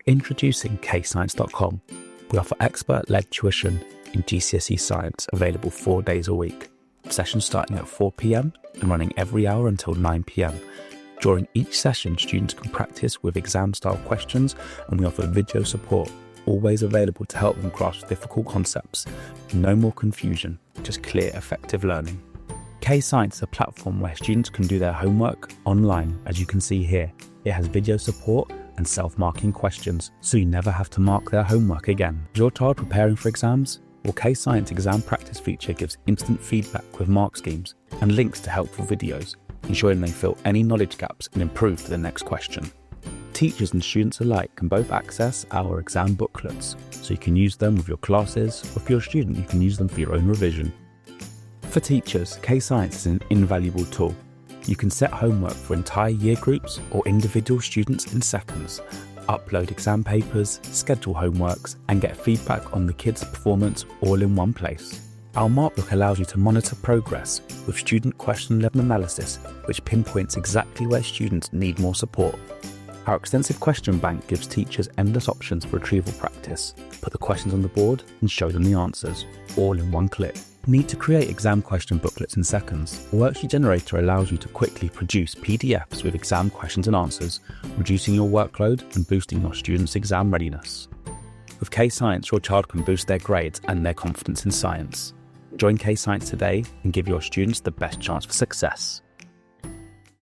Introducing Kayscience.com. We offer expert-led tuition in GCSE Science available 4 days a week. Sessions starting at 4 p.m. and running every hour until 9 p.m. During each session, students can practice with exam-style questions, and we offer video support, always available to help them grasp difficult concepts. No more confusion, just clear, effective learning. Kayscience is a platform where students can do their homework online, as you can see here. It has video support and self-marking questions, so you never have to mark their homework again. Is your child preparing for exams? Well, Kayscience exam practice feature gives instant feedback with mark schemes and links to helpful videos, ensuring they fill any knowledge gaps and improve for the next question. Teachers and students alike can both access our exam booklets, so you can use them with your classes, or if you're a student, you can use them for your own revision. For teachers, Kayscience is an invaluable tool. You can set homework for entire year groups or individual students in seconds, upload exam papers, schedule homeworks, and get feedback on the kids' performance all in one place. Our markbook allows you to monitor progress with student question-level analysis, which pinpoints exactly where students need more support. Our extensive question bank gives teachers endless options for retrieval practice. Put the questions on the board and show them the answers, all in one click. Need to create exam question booklets in seconds? A worksheet generator allows you to quickly produce PDFs with exam questions and answers, reducing your workload and boosting your students' exam readiness. With Kayscience, your child can boost their grades and their confidence in science. Join Kayscience today and give your students the best chance for success.